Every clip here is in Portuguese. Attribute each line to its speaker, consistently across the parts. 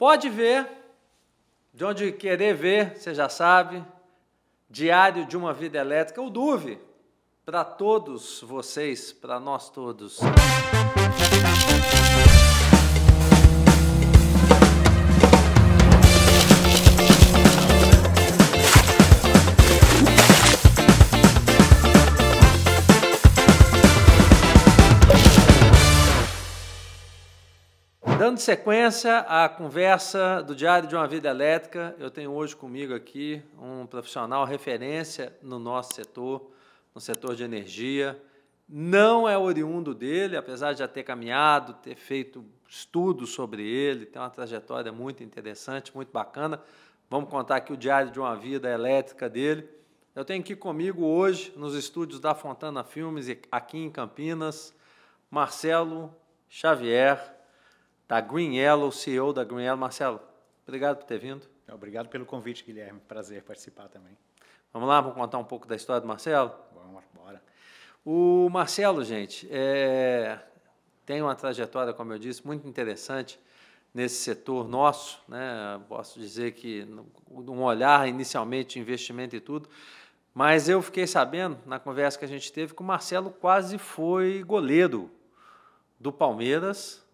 Speaker 1: Pode ver, de onde querer ver, você já sabe, Diário de uma Vida Elétrica, o DUV, para todos vocês, para nós todos. Dando sequência à conversa do Diário de uma Vida Elétrica, eu tenho hoje comigo aqui um profissional referência no nosso setor, no setor de energia. Não é oriundo dele, apesar de já ter caminhado, ter feito estudos sobre ele, tem uma trajetória muito interessante, muito bacana. Vamos contar aqui o Diário de uma Vida Elétrica dele. Eu tenho aqui comigo hoje, nos estúdios da Fontana Filmes, aqui em Campinas, Marcelo Xavier, da Green Yellow, CEO da Green Yellow. Marcelo, obrigado por ter vindo.
Speaker 2: Obrigado pelo convite, Guilherme. Prazer participar também.
Speaker 1: Vamos lá, vamos contar um pouco da história do Marcelo?
Speaker 2: Vamos, bora.
Speaker 1: O Marcelo, gente, tem uma trajetória, como eu disse, muito interessante nesse setor nosso, né? Posso dizer que um olhar inicialmente de investimento e tudo, mas eu fiquei sabendo, na conversa que a gente teve, que o Marcelo quase foi goleiro do Palmeiras.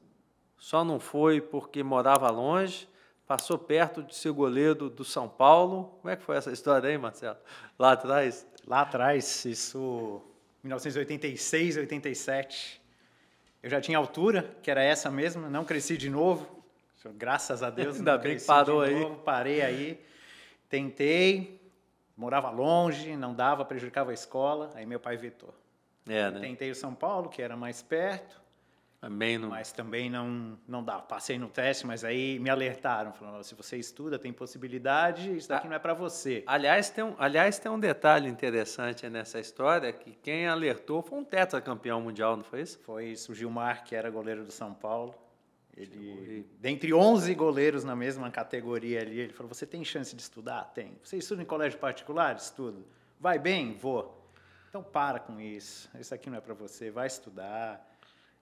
Speaker 1: Só não foi porque morava longe, passou perto de ser goleiro do São Paulo. Como é que foi essa história aí, Marcelo? Lá atrás?
Speaker 2: Lá atrás, isso, 1986, 87, eu já tinha altura, que era essa mesma, não cresci de novo, graças a Deus.
Speaker 1: Ainda bem que parou aí.
Speaker 2: Novo, parei aí, tentei, morava longe, não dava, prejudicava a escola, aí meu pai vetou.
Speaker 1: Né?
Speaker 2: Tentei o São Paulo, que era mais perto. Mas também não dá. Passei no teste, mas aí me alertaram, falando, se você estuda, tem possibilidade, isso daqui não é para você.
Speaker 1: Aliás, tem um detalhe interessante nessa história, que quem alertou foi um tetracampeão mundial, não foi isso?
Speaker 2: Foi isso, o Gilmar, que era goleiro do São Paulo. Ele, dentre 11 goleiros na mesma categoria ali, ele falou, você tem chance de estudar? Tem. Você estuda em colégio particular? Estudo. Vai bem? Vou. Então para com isso. Isso aqui não é para você, vai estudar.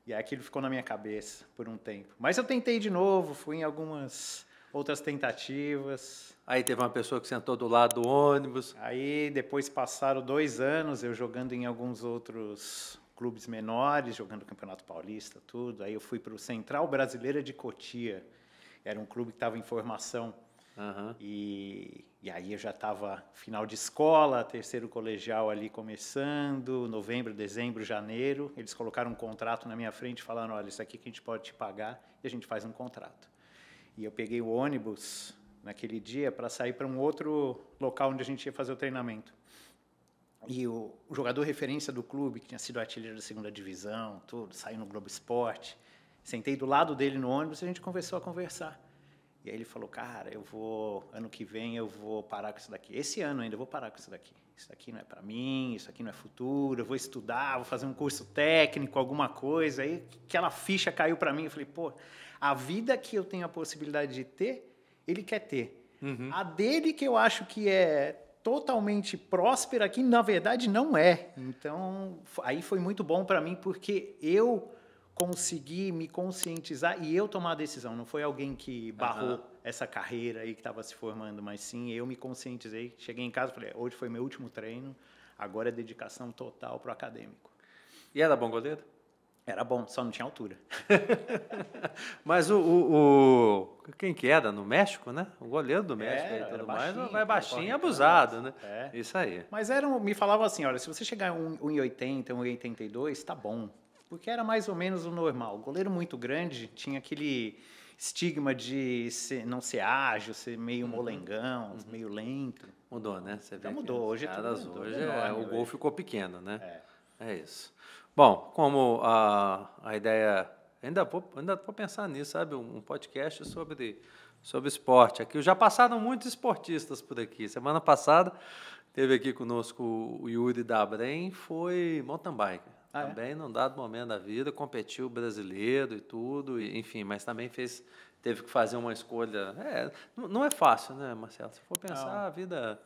Speaker 2: E aí aquilo ficou na minha cabeça por um tempo. Mas eu tentei de novo, fui em algumas outras tentativas.
Speaker 1: Aí teve uma pessoa que sentou do lado do ônibus.
Speaker 2: Aí depois passaram 2 anos eu jogando em alguns outros clubes menores, jogando Campeonato Paulista, tudo. Aí eu fui para o Central Brasileira de Cotia. Era um clube que estava em formação.
Speaker 1: Uhum.
Speaker 2: E aí eu já estava final de escola, terceiro colegial ali começando, novembro, dezembro, janeiro. Eles colocaram um contrato na minha frente, falando, olha, isso aqui que a gente pode te pagar, e a gente faz um contrato. E eu peguei o ônibus naquele dia para sair para um outro local onde a gente ia fazer o treinamento. E o jogador referência do clube, que tinha sido artilheiro da segunda divisão, tudo, saiu no Globo Esporte, sentei do lado dele no ônibus e a gente começou a conversar. E aí ele falou, cara, ano que vem eu vou parar com isso daqui. Esse ano ainda eu vou parar com isso daqui. Isso daqui não é para mim, isso aqui não é futuro, eu vou estudar, vou fazer um curso técnico, alguma coisa. Aí aquela ficha caiu para mim, eu falei, pô, a vida que eu tenho a possibilidade de ter, ele quer ter. Uhum. A dele que eu acho que é totalmente próspera, que na verdade não é. Então, aí foi muito bom para mim, porque eu consegui me conscientizar e eu tomar a decisão. Não foi alguém que barrou essa carreira aí que estava se formando, mas sim eu me conscientizei. Cheguei em casa e falei, hoje foi meu último treino, agora é dedicação total para o acadêmico.
Speaker 1: E era bom goleiro?
Speaker 2: Era bom, só não tinha altura.
Speaker 1: Mas quem que era? No México, né? O goleiro do México e tudo mais, vai baixinho e abusado, né? Isso aí.
Speaker 2: Mas me falavam assim, olha, se você chegar a 1,80, 1,82, tá bom. Porque era mais ou menos o normal. O goleiro muito grande tinha aquele estigma de não ser ágil, ser meio molengão, meio lento.
Speaker 1: Mudou, né? Você vê
Speaker 2: mudou. Hoje
Speaker 1: o gol ficou pequeno, né? É isso. Bom, como a ideia... Ainda vou pensar nisso, sabe? Um podcast sobre esporte. Aqui já passaram muitos esportistas por aqui. Semana passada teve aqui conosco o Yuri da Brem, foi mountain bike. Também, num dado momento da vida, competiu brasileiro e tudo, enfim, mas também teve que fazer uma escolha. Não é fácil, né, Marcelo? Se for pensar a vida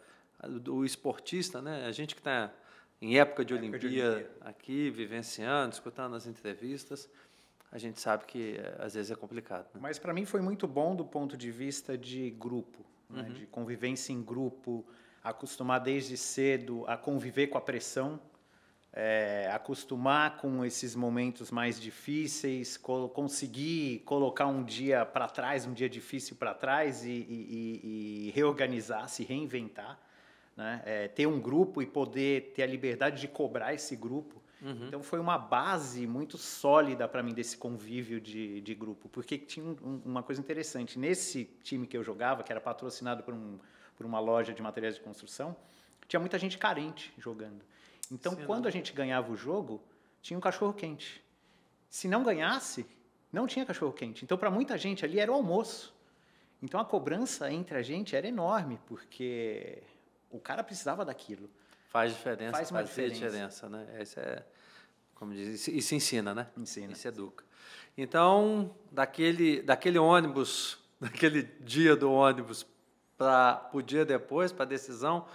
Speaker 1: do esportista, né? A gente que está em época de Olimpíada aqui, vivenciando, escutando as entrevistas, a gente sabe que às vezes é complicado. Né?
Speaker 2: Mas para mim foi muito bom do ponto de vista de grupo, né? De convivência em grupo, acostumar desde cedo a conviver com a pressão, acostumar com esses momentos mais difíceis, conseguir colocar um dia para trás, um dia difícil para trás e reorganizar, se reinventar, né? Ter um grupo e poder ter a liberdade de cobrar esse grupo. Então foi uma base muito sólida para mim desse convívio de grupo, porque tinha uma coisa interessante. Nesse time que eu jogava, que era patrocinado por uma loja de materiais de construção, tinha muita gente carente jogando. Então, quando a gente ganhava o jogo, tinha um cachorro-quente. Se não ganhasse, não tinha cachorro-quente. Então, para muita gente ali era o almoço. Então, a cobrança entre a gente era enorme, porque o cara precisava daquilo.
Speaker 1: Faz diferença,
Speaker 2: faz uma diferença,
Speaker 1: né? Isso é, como diz, isso ensina, né?
Speaker 2: Ensina.
Speaker 1: Isso educa. Então, daquele ônibus, daquele dia do ônibus para o dia depois, para a decisão,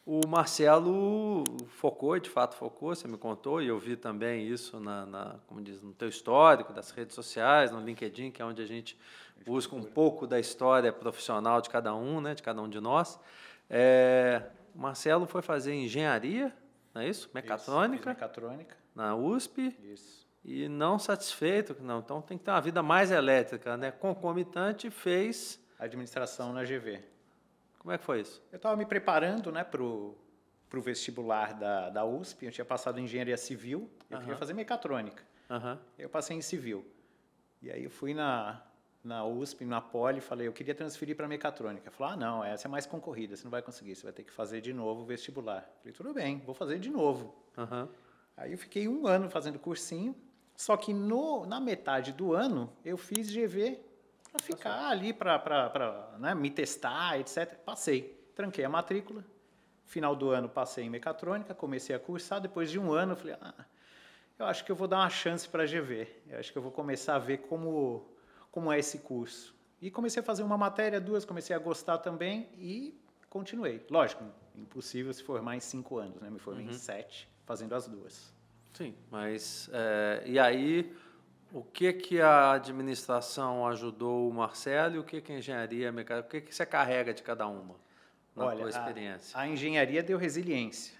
Speaker 1: o Marcelo focou, de fato focou, você me contou, e eu vi também isso como diz, no teu histórico, das redes sociais, no LinkedIn, que é onde a gente busca um pouco da história profissional de cada um, né, de cada um de nós. O Marcelo foi fazer engenharia, não é isso? Mecatrônica.
Speaker 2: Isso, mecatrônica.
Speaker 1: Na USP.
Speaker 2: Isso.
Speaker 1: E não satisfeito, não, então tem que ter uma vida mais elétrica, né? Concomitante, fez...
Speaker 2: Administração na GV.
Speaker 1: Como é que foi isso?
Speaker 2: Eu estava me preparando, né, para o vestibular da USP, eu tinha passado em engenharia civil, eu queria fazer mecatrônica. Eu passei em civil. E aí eu fui na USP, na Poli, falei, eu queria transferir para mecatrônica. Falei, não, essa é mais concorrida, você não vai conseguir, você vai ter que fazer de novo o vestibular. Falei, tudo bem, vou fazer de novo. Aí eu fiquei 1 ano fazendo cursinho, só que na metade do ano eu fiz GV para ficar ali, para né, me testar, etc. Passei, tranquei a matrícula, final do ano passei em mecatrônica, comecei a cursar, depois de 1 ano eu falei, eu acho que eu vou dar uma chance para a GV, eu acho que eu vou começar a ver como é esse curso. E comecei a fazer uma matéria, 2, comecei a gostar também e continuei. Lógico, impossível se formar em 5 anos, né? Me formei em 7, fazendo as 2.
Speaker 1: Sim, mas e aí o que a administração ajudou o Marcelo e o que a engenharia mecânica, o que você carrega de cada uma na tua experiência?
Speaker 2: A engenharia deu resiliência,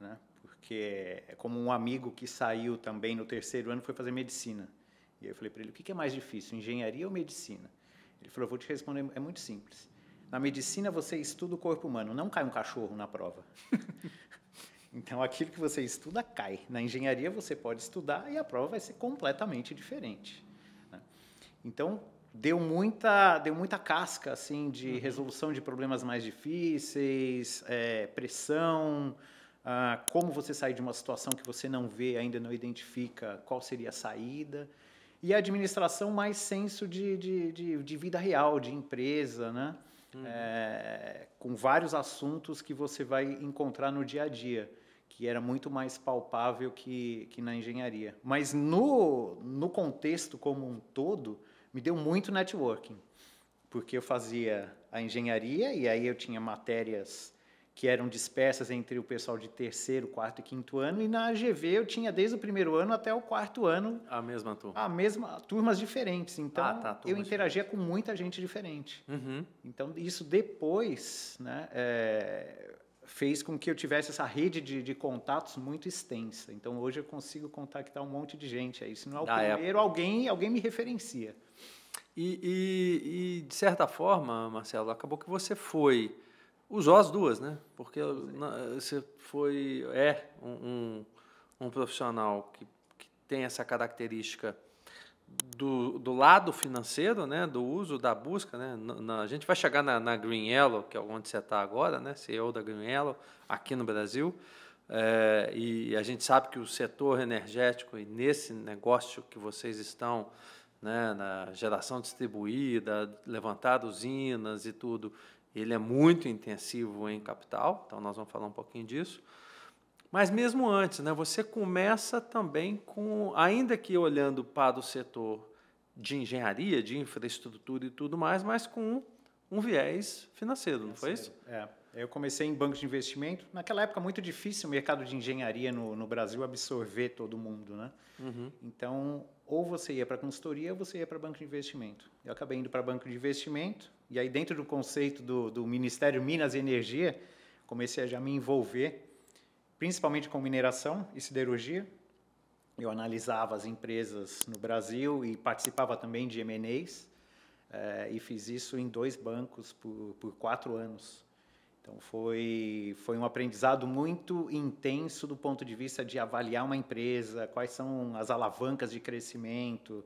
Speaker 2: né? Porque é como um amigo que saiu também no 3º ano foi fazer medicina. E aí eu falei para ele, o que é mais difícil, engenharia ou medicina? Ele falou, vou te responder, é muito simples. Na medicina você estuda o corpo humano, não cai um cachorro na prova. Então, aquilo que você estuda cai. Na engenharia, você pode estudar e a prova vai ser completamente diferente, né? Então, deu muita casca assim, de resolução de problemas mais difíceis, pressão, como você sair de uma situação que você não vê, ainda não identifica qual seria a saída. E a administração, mais senso de vida real, de empresa, né? Com vários assuntos que você vai encontrar no dia a dia, que era muito mais palpável que na engenharia. Mas no contexto como um todo, me deu muito networking, porque eu fazia a engenharia e aí eu tinha matérias que eram dispersas entre o pessoal de 3º, 4º e 5º ano, e na AGV eu tinha desde o 1º ano até o 4º ano...
Speaker 1: A mesma turma.
Speaker 2: Turmas diferentes. Então, eu interagia com muita gente diferente. Então, isso depois, né, fez com que eu tivesse essa rede de contatos muito extensa. Então, hoje eu consigo contactar um monte de gente. Aí, se não é o primeiro, alguém me referencia.
Speaker 1: E, de certa forma, Marcelo, acabou que você usou as duas, né? Porque você um profissional que tem essa característica do lado financeiro, né? Do uso, da busca, né? A gente vai chegar na Green Yellow, que é onde você está agora, né? CEO da Green Yellow, aqui no Brasil. E a gente sabe que o setor energético, e nesse negócio que vocês estão, né? Na geração distribuída, levantar usinas e tudo, ele é muito intensivo em capital, então nós vamos falar um pouquinho disso. Mas mesmo antes, né, você começa também ainda que olhando para o setor de engenharia, de infraestrutura e tudo mais, mas com um viés financeiro, não foi isso?
Speaker 2: Eu comecei em banco de investimento. Naquela época, muito difícil o mercado de engenharia no Brasil absorver todo mundo, né? Então, ou você ia para consultoria ou você ia para banco de investimento. Eu acabei indo para banco de investimento, e aí dentro do conceito do Ministério Minas e Energia, comecei a já me envolver, principalmente com mineração e siderurgia. Eu analisava as empresas no Brasil e participava também de M&As, e fiz isso em 2 bancos por 4 anos. Então, foi um aprendizado muito intenso do ponto de vista de avaliar uma empresa, quais são as alavancas de crescimento,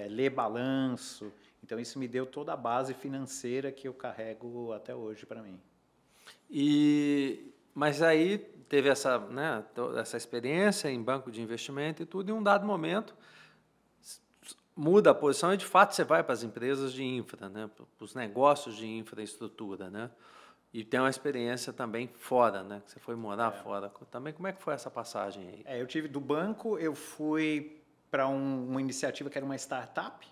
Speaker 2: ler balanço. Então, isso me deu toda a base financeira que eu carrego até hoje para mim.
Speaker 1: Mas aí teve essa, né, essa experiência em banco de investimento e tudo, e em um dado momento muda a posição e, de fato, você vai para as empresas de infra, né, para os negócios de infraestrutura, né? E tem uma experiência também fora, né? Que você foi morar fora. Também, como é que foi essa passagem aí?
Speaker 2: Eu tive do banco, eu fui para uma iniciativa que era uma startup,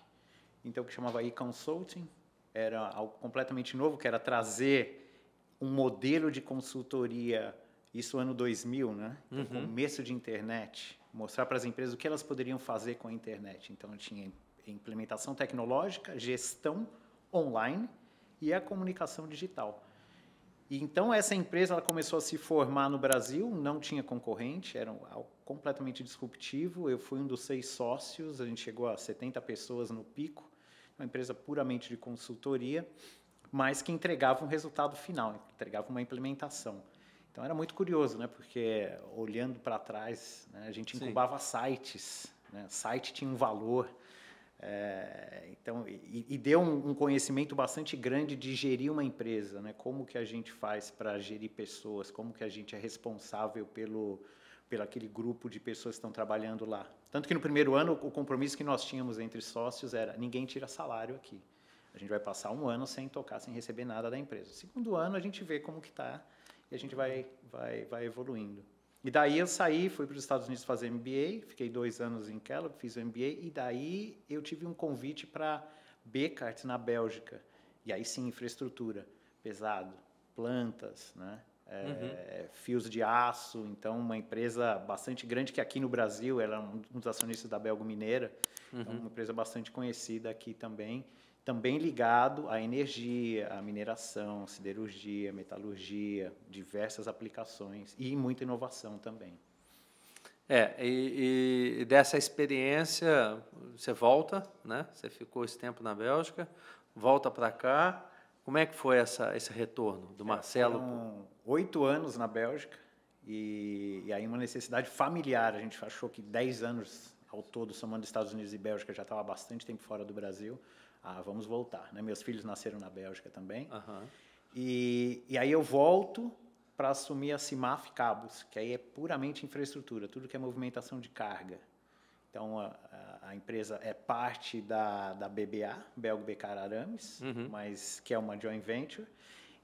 Speaker 2: então que chamava e-consulting. Era algo completamente novo, que era trazer um modelo de consultoria, isso ano 2000, né? Então, começo de internet, mostrar para as empresas o que elas poderiam fazer com a internet. Então, tinha implementação tecnológica, gestão online e a comunicação digital. E então essa empresa ela começou a se formar no Brasil, não tinha concorrente, era algo completamente disruptivo. Eu fui um dos 6 sócios, a gente chegou a 70 pessoas no pico, uma empresa puramente de consultoria, mas que entregava um resultado final, entregava uma implementação. Então era muito curioso, né? Porque olhando para trás, né, a gente incubava sites, né? Site tinha um valor. Então, deu um conhecimento bastante grande de gerir uma empresa, né? Como que a gente faz para gerir pessoas, como que a gente é responsável pelo aquele grupo de pessoas que estão trabalhando lá. Tanto que no primeiro ano, o compromisso que nós tínhamos entre sócios era: ninguém tira salário aqui. A gente vai passar 1 ano sem tocar, sem receber nada da empresa. No segundo ano, a gente vê como que está e a gente vai evoluindo. E daí eu saí, fui para os Estados Unidos fazer MBA, fiquei 2 anos em Kellogg, fiz o MBA, e daí eu tive um convite para Bekaert, na Bélgica. E aí sim, infraestrutura, pesado, plantas, né? Fios de aço, então uma empresa bastante grande, que aqui no Brasil ela é um dos acionistas da Belgo Mineira, então uma empresa bastante conhecida aqui também ligado à energia, à mineração, siderurgia, metalurgia, diversas aplicações e muita inovação também.
Speaker 1: E dessa experiência, você volta, né? Você ficou esse tempo na Bélgica, volta para cá. Como é que foi esse retorno do Marcelo?
Speaker 2: Foram 8 anos na Bélgica e aí uma necessidade familiar. A gente achou que 10 anos ao todo, somando Estados Unidos e Bélgica, já estava bastante tempo fora do Brasil. Vamos voltar, né? Meus filhos nasceram na Bélgica também. E aí eu volto para assumir a CIMAF Cabos, que aí é puramente infraestrutura, tudo que é movimentação de carga. Então, a empresa é parte da BBA, Belgo Becar Arames, mas que é uma joint venture,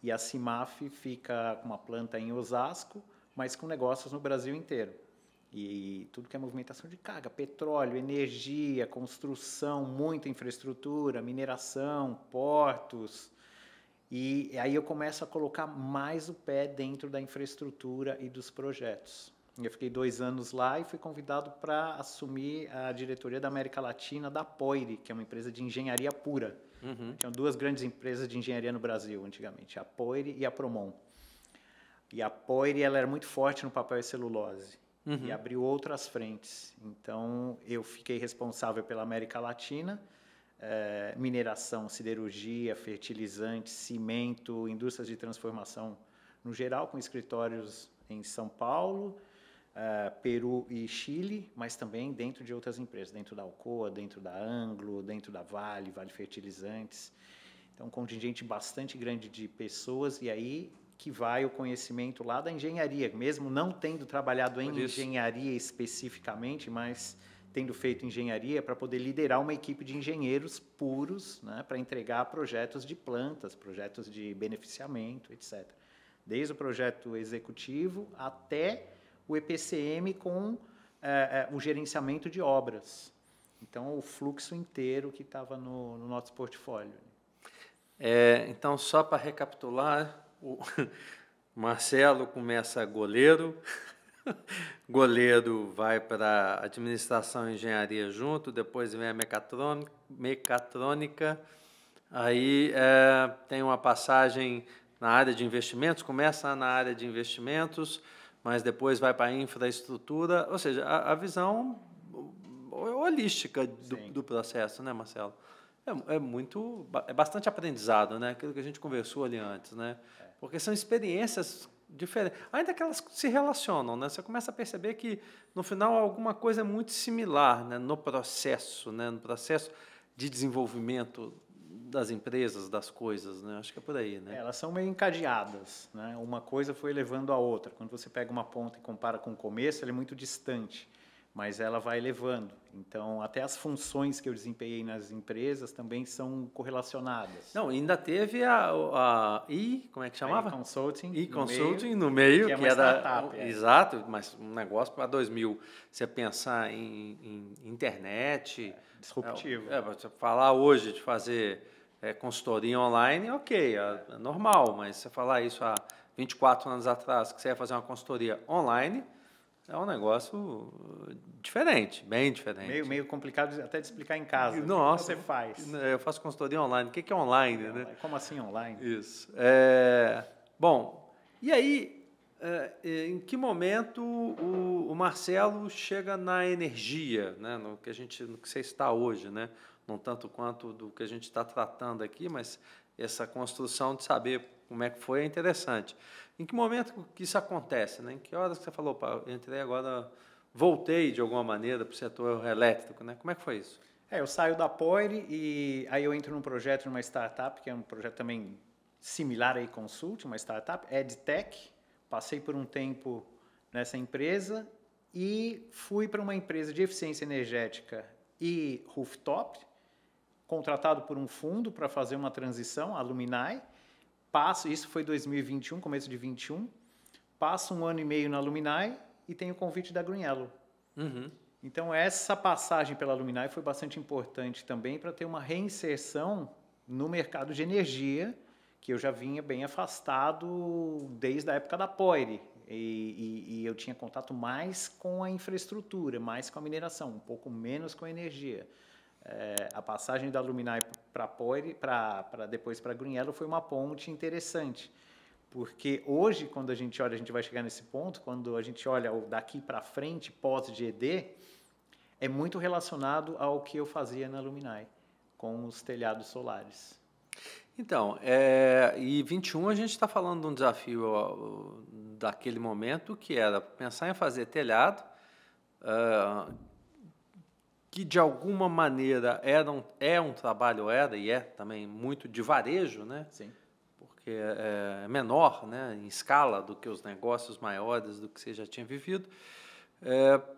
Speaker 2: e a CIMAF fica com uma planta em Osasco, mas com negócios no Brasil inteiro. E tudo que é movimentação de carga, petróleo, energia, construção, muita infraestrutura, mineração, portos. E aí eu começo a colocar mais o pé dentro da infraestrutura e dos projetos. Eu fiquei 2 anos lá e fui convidado para assumir a diretoria da América Latina da Poire, que é uma empresa de engenharia pura. Tinham 2 grandes empresas de engenharia no Brasil antigamente, a Poire e a Promon. E a Poire ela era muito forte no papel e celulose. E abriu outras frentes. Então, eu fiquei responsável pela América Latina, mineração, siderurgia, fertilizantes, cimento, indústrias de transformação no geral, com escritórios em São Paulo, Peru e Chile, mas também dentro de outras empresas, dentro da Alcoa, dentro da Anglo, dentro da Vale Fertilizantes. Então, um contingente bastante grande de pessoas, e aí que vai o conhecimento lá da engenharia, mesmo não tendo trabalhado em engenharia especificamente, mas tendo feito engenharia para poder liderar uma equipe de engenheiros puros, né, para entregar projetos de plantas, projetos de beneficiamento, etc. Desde o projeto executivo até o EPCM com o gerenciamento de obras. Então, o fluxo inteiro que estava no nosso portfólio.
Speaker 1: Então, só para recapitular, o Marcelo começa goleiro, goleiro vai para administração e engenharia junto, depois vem a mecatrônica, aí tem uma passagem na área de investimentos, começa na área de investimentos, mas depois vai para a infraestrutura, ou seja, a visão holística do processo, né, Marcelo? É bastante aprendizado, né? Aquilo que a gente conversou ali antes, né? Porque são experiências diferentes, ainda que elas se relacionam, né? Você começa a perceber que no final alguma coisa é muito similar, né? No processo de desenvolvimento das empresas, das coisas, né? Acho que é por aí, né?
Speaker 2: Elas são meio encadeadas, né? Uma coisa foi levando a outra. Quando você pega uma ponta e compara com o começo, ela é muito distante, mas ela vai levando. Então, até as funções que eu desempenhei nas empresas também são correlacionadas.
Speaker 1: Não, ainda teve como é que chamava?
Speaker 2: E-Consulting.
Speaker 1: E-Consulting no meio,
Speaker 2: que é uma startup.
Speaker 1: Exato, mas um negócio para 2000. Você pensar em internet...
Speaker 2: disruptivo.
Speaker 1: Você falar hoje de fazer consultoria online, ok, é normal, mas você falar isso há 24 anos atrás, que você ia fazer uma consultoria online... É um negócio diferente, bem diferente.
Speaker 2: Meio complicado até de explicar em casa.
Speaker 1: Nossa,
Speaker 2: o que você faz?
Speaker 1: Eu faço consultoria online. O que é online, né?
Speaker 2: Como assim online?
Speaker 1: Isso. Bom, e aí, em que momento o Marcelo chega na energia, né? No que você está hoje, né? Não tanto quanto do que a gente está tratando aqui, mas essa construção de saber como é que foi é interessante. Em que momento que isso acontece, né? Em que horas que você falou, eu entrei agora, voltei de alguma maneira para o setor elétrico, né? Como é que foi isso?
Speaker 2: Eu saio da Poire e aí eu entro num projeto, numa startup, que é um projeto também similar a eConsult, uma startup, EdTech. Passei por um tempo nessa empresa e fui para uma empresa de eficiência energética e rooftop, contratado por um fundo para fazer uma transição, a Luminai. Isso foi 2021, começo de 21. Passo 1 ano e meio na Luminai e tenho o convite da Green Yellow.
Speaker 1: Uhum.
Speaker 2: Então, essa passagem pela Luminai foi bastante importante também para ter uma reinserção no mercado de energia, que eu já vinha bem afastado desde a época da Poire. E eu tinha contato mais com a infraestrutura, mais com a mineração, um pouco menos com a energia. A passagem da Luminai para Poire, para depois para Green Yellow, foi uma ponte interessante. Porque hoje, quando a gente olha, a gente vai chegar nesse ponto, quando a gente olha daqui para frente, pós-GD, é muito relacionado ao que eu fazia na Luminai, com os telhados solares.
Speaker 1: Então, e 21 a gente está falando de um desafio daquele momento, que era pensar em fazer telhado, que de alguma maneira é um trabalho, e é também muito de varejo, né?
Speaker 2: Sim.
Speaker 1: Porque é menor, né, em escala do que os negócios maiores do que você já tinha vivido,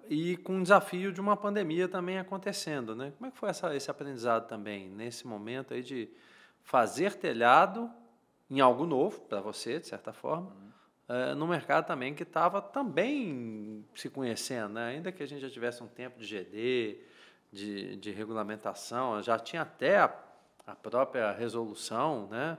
Speaker 1: e com o desafio de uma pandemia também acontecendo, né? Como é que foi esse aprendizado também, nesse momento aí de fazer telhado em algo novo para você, de certa forma, no mercado também que estava também se conhecendo, né? Ainda que a gente já tivesse um tempo de GD, de regulamentação, já tinha até a própria resolução, né?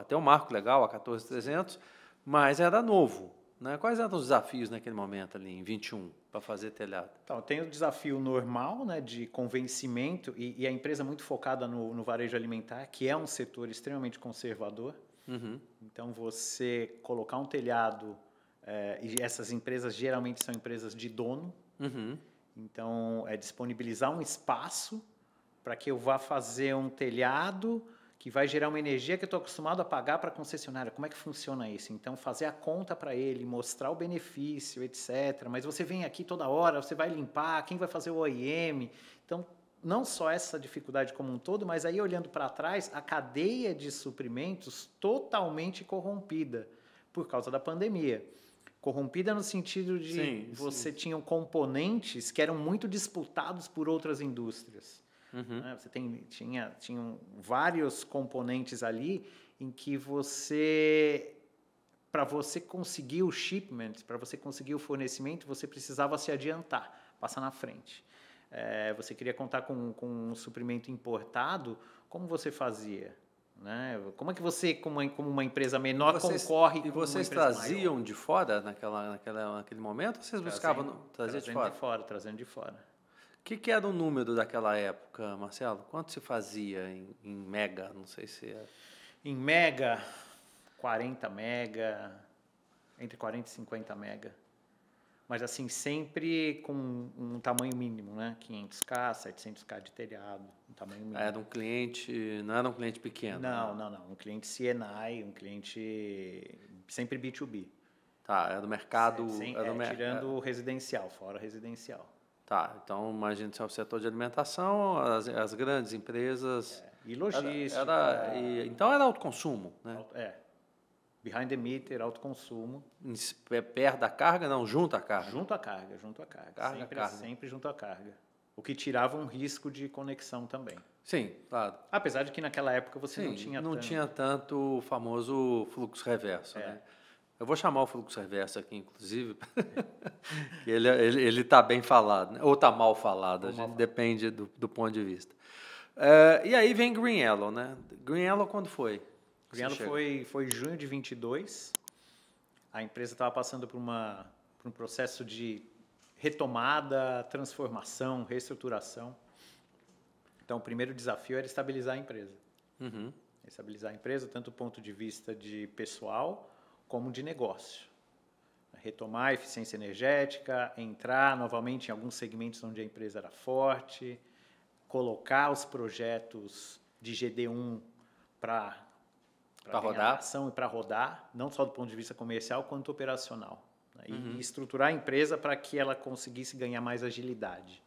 Speaker 1: Até o marco legal, a 14300, mas era novo, né? Quais eram os desafios naquele momento ali, em 21, para fazer telhado?
Speaker 2: Então, tem o desafio normal, né, de convencimento, e a empresa muito focada no varejo alimentar, que é um setor extremamente conservador.
Speaker 1: Uhum.
Speaker 2: Então, você colocar um telhado, e essas empresas geralmente são empresas de dono,
Speaker 1: Uhum.
Speaker 2: Então, disponibilizar um espaço para que eu vá fazer um telhado que vai gerar uma energia que eu estou acostumado a pagar para a concessionária. Como é que funciona isso? Então, fazer a conta para ele, mostrar o benefício, etc. Mas você vem aqui toda hora, você vai limpar, quem vai fazer o OIM? Então, não só essa dificuldade como um todo, mas aí, olhando para trás, a cadeia de suprimentos totalmente corrompida por causa da pandemia. Corrompida no sentido de você tinha componentes que eram muito disputados por outras indústrias.
Speaker 1: Uhum.
Speaker 2: Né? Você tinham vários componentes ali em que para você conseguir o shipment, para você conseguir o fornecimento, você precisava se adiantar, passar na frente. Você queria contar com um suprimento importado, como você fazia? Né? Como é que você, como uma empresa menor, concorre com uma empresa maior?
Speaker 1: E vocês traziam de fora naquele momento ou vocês buscavam trazer de fora?
Speaker 2: Trazendo de fora.
Speaker 1: O que era o número daquela época, Marcelo? Quanto se fazia em mega? Não sei se é...
Speaker 2: Em mega, 40 mega, entre 40 e 50 mega. Mas assim, sempre com um tamanho mínimo, né? 500K, 700K de telhado, um tamanho mínimo.
Speaker 1: Era um cliente, não era um cliente pequeno?
Speaker 2: Não. Um cliente C&I, um cliente sempre B2B.
Speaker 1: Tá, era do mercado...
Speaker 2: tirando o residencial, fora residencial.
Speaker 1: Tá, então imagina se é o setor de alimentação, as grandes empresas...
Speaker 2: E logística.
Speaker 1: Então era autoconsumo, né?
Speaker 2: Behind the meter, autoconsumo.
Speaker 1: Perto da carga, não, junto à carga?
Speaker 2: Junto à carga. Sempre junto à carga. O que tirava um risco de conexão também.
Speaker 1: Sim, claro.
Speaker 2: Apesar de que naquela época você não tinha
Speaker 1: tanto o famoso fluxo reverso, né? Eu vou chamar o fluxo reverso aqui, inclusive, que ele está bem falado, né? Ou está mal falado, depende do ponto de vista. E aí vem Green Yellow, né? Green Yellow quando foi?
Speaker 2: Green Yellow foi junho de 22. A empresa estava passando por um processo de retomada, transformação, reestruturação. Então, o primeiro desafio era estabilizar a empresa.
Speaker 1: Uhum.
Speaker 2: Estabilizar a empresa, tanto do ponto de vista de pessoal como de negócio. Retomar a eficiência energética, entrar novamente em alguns segmentos onde a empresa era forte, colocar os projetos de GD1 para
Speaker 1: rodar
Speaker 2: ação e para rodar, não só do ponto de vista comercial, quanto operacional. Né? E estruturar a empresa para que ela conseguisse ganhar mais agilidade.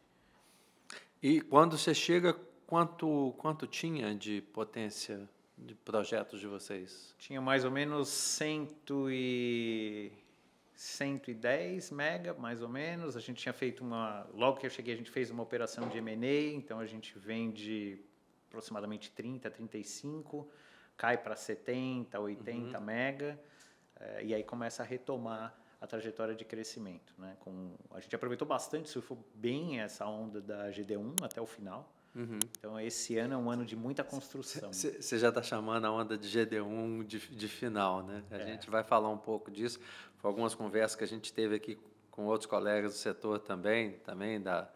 Speaker 1: E quando você chega, quanto tinha de potência de projetos de vocês?
Speaker 2: Tinha mais ou menos 110 mega, mais ou menos. A gente tinha feito logo que eu cheguei, a gente fez uma operação de M&A, então a gente vende aproximadamente 30, 35, cai para 70, 80 mega, e aí começa a retomar a trajetória de crescimento. Né? A gente aproveitou bastante, surfou bem essa onda da GD1 até o final. Então, esse ano é um ano de muita construção.
Speaker 1: Você já está chamando a onda de GD1 de final, né? A gente vai falar um pouco disso. Foi algumas conversas que a gente teve aqui com outros colegas do setor também da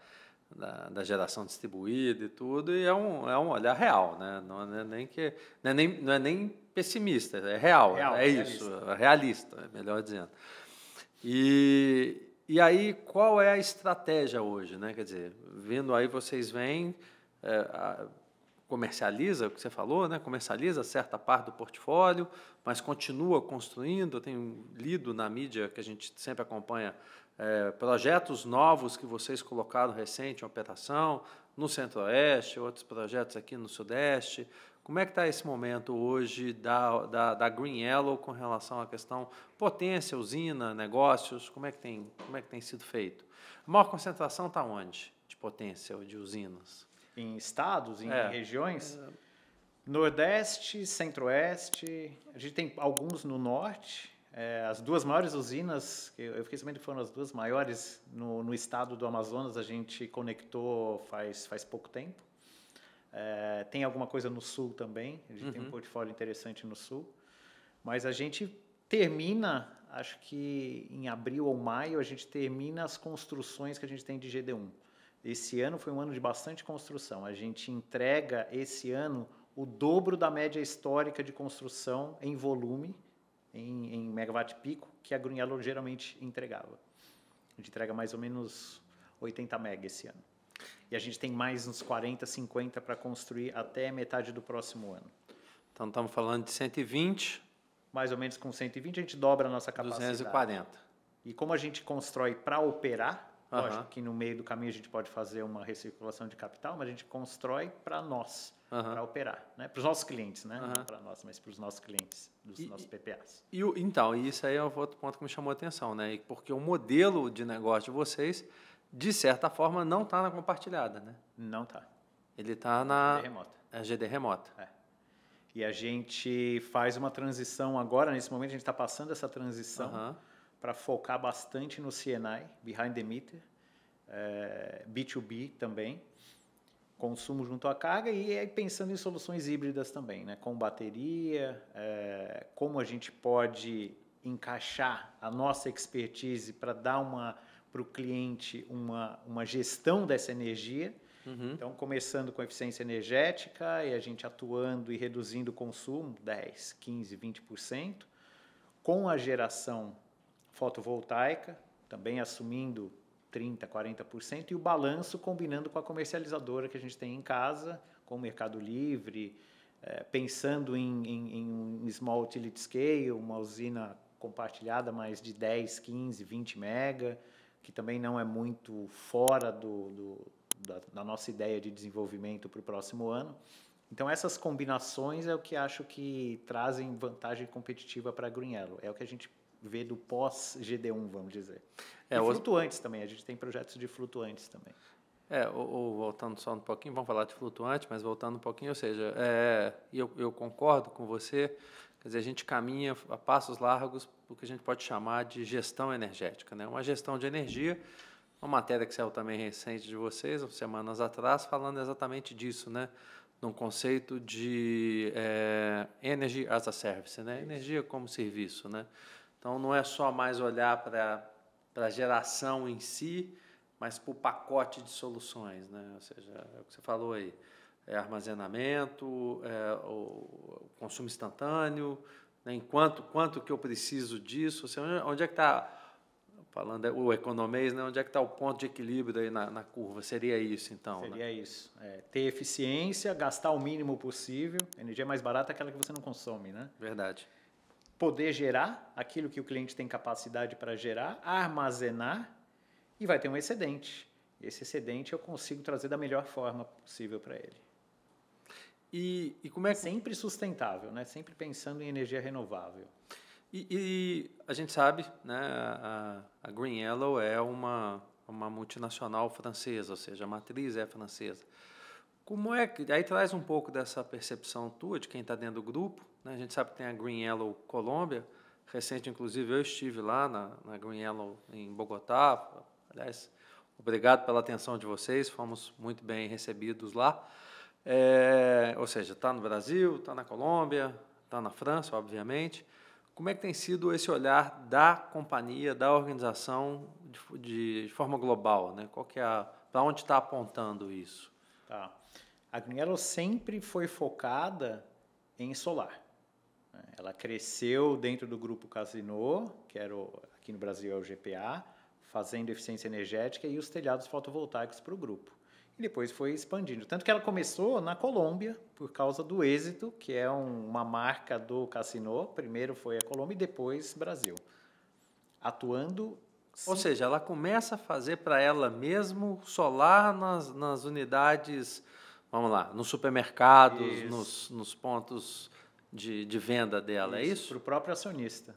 Speaker 1: geração distribuída e tudo, e é um olhar real, né? Não é nem pessimista, é real, isso, é realista, melhor dizendo. E aí, qual é a estratégia hoje, né? Quer dizer, vindo aí, vocês vêm, comercializa, o que você falou, né? Comercializa certa parte do portfólio, mas continua construindo. Eu tenho lido na mídia, que a gente sempre acompanha, projetos novos que vocês colocaram recente em operação, no Centro-Oeste, outros projetos aqui no Sudeste. Como é que está esse momento hoje da Green Yellow com relação à questão potência, usina, negócios? Como é que tem sido feito? A maior concentração está onde, de potência ou de usinas?
Speaker 2: Em estados, em regiões? Nordeste, Centro-Oeste, a gente tem alguns no Norte. As duas maiores usinas, eu fiquei sabendo que foram as duas maiores no estado do Amazonas, a gente conectou faz pouco tempo. Tem alguma coisa no Sul também, a gente tem um portfólio interessante no Sul. Mas a gente termina, acho que em abril ou maio, a gente termina as construções que a gente tem de GD1. Esse ano foi um ano de bastante construção. A gente entrega esse ano o dobro da média histórica de construção em volume, em megawatt pico, que a Green Yellow geralmente entregava. A gente entrega mais ou menos 80 mega esse ano. E a gente tem mais uns 40, 50 para construir até metade do próximo ano.
Speaker 1: Então, estamos falando de 120.
Speaker 2: Mais ou menos com 120 a gente dobra a nossa capacidade.
Speaker 1: 240.
Speaker 2: E como a gente constrói para operar, lógico que no meio do caminho a gente pode fazer uma recirculação de capital, mas a gente constrói para nós, para operar, né? Para os nossos clientes, né? Não para nós, mas para os nossos clientes, dos nossos PPAs.
Speaker 1: Então, isso aí é um outro ponto que me chamou a atenção, né? Porque o modelo de negócio de vocês, de certa forma, não está na compartilhada, né?
Speaker 2: Não está.
Speaker 1: Ele está na
Speaker 2: GD remota.
Speaker 1: GD remota.
Speaker 2: E a gente faz uma transição agora, nesse momento a gente está passando essa transição para focar bastante no C&I, Behind the Meter, B2B também, consumo junto à carga e aí pensando em soluções híbridas também, né? Com bateria, como a gente pode encaixar a nossa expertise para dar para o cliente uma gestão dessa energia. Então, começando com eficiência energética e a gente atuando e reduzindo o consumo, 10%, 15%, 20%, com a geração fotovoltaica, também assumindo 30%, 40%, e o balanço combinando com a comercializadora que a gente tem em casa, com o Mercado Livre, pensando em um small utility scale, uma usina compartilhada, mais de 10, 15, 20 mega, que também não é muito fora da nossa ideia de desenvolvimento para o próximo ano. Então, essas combinações é o que acho que trazem vantagem competitiva para a GreenYellow. É o que a gente vê do pós-GD1, vamos dizer. E flutuantes também, a gente tem projetos de flutuantes também.
Speaker 1: Voltando só um pouquinho, vamos falar de flutuante, mas voltando um pouquinho, ou seja, eu concordo com você, quer dizer, a gente caminha a passos largos para o que a gente pode chamar de gestão energética, né? Uma gestão de energia, uma matéria que saiu também recente de vocês, semanas atrás, falando exatamente disso, né? Num conceito de Energy as a Service, né? Energia como serviço, né? Então, não é só mais olhar para a geração em si, mas para o pacote de soluções, né? Ou seja, é o que você falou aí, armazenamento, o consumo instantâneo, né? Quanto que eu preciso disso, ou seja, onde é que está, falando o economês, né? Onde é que está o ponto de equilíbrio aí na curva? Seria isso, então?
Speaker 2: Seria
Speaker 1: né?
Speaker 2: isso. Ter eficiência, gastar o mínimo possível, a energia mais barata é aquela que você não consome, né?
Speaker 1: Verdade.
Speaker 2: Poder gerar aquilo que o cliente tem capacidade para gerar, armazenar, e vai ter um excedente. Esse excedente eu consigo trazer da melhor forma possível para ele.
Speaker 1: E como é que...
Speaker 2: Sempre sustentável, né? Sempre pensando em energia renovável.
Speaker 1: E a gente sabe, né, a GreenYellow é uma multinacional francesa, ou seja, a matriz é francesa. Como é que... Aí traz um pouco dessa percepção tua, de quem está dentro do grupo, né? A gente sabe que tem a GreenYellow Colômbia, recente, inclusive, eu estive lá na GreenYellow em Bogotá. Aliás, obrigado pela atenção de vocês, fomos muito bem recebidos lá. Ou seja, está no Brasil, está na Colômbia, está na França, obviamente. Como é que tem sido esse olhar da companhia, da organização de forma global, né? Para onde está apontando isso?
Speaker 2: Tá. A GreenYellow sempre foi focada em solar. Ela cresceu dentro do grupo Casino, que era aqui no Brasil é o GPA, fazendo eficiência energética e os telhados fotovoltaicos para o grupo. E depois foi expandindo. Tanto que ela começou na Colômbia, por causa do Êxito, que é uma marca do Casino. Primeiro foi a Colômbia e depois Brasil. Atuando...
Speaker 1: Ou seja, ela começa a fazer para ela mesmo solar nas unidades, vamos lá, nos supermercados, nos pontos de venda dela, é isso?
Speaker 2: Para o próprio acionista.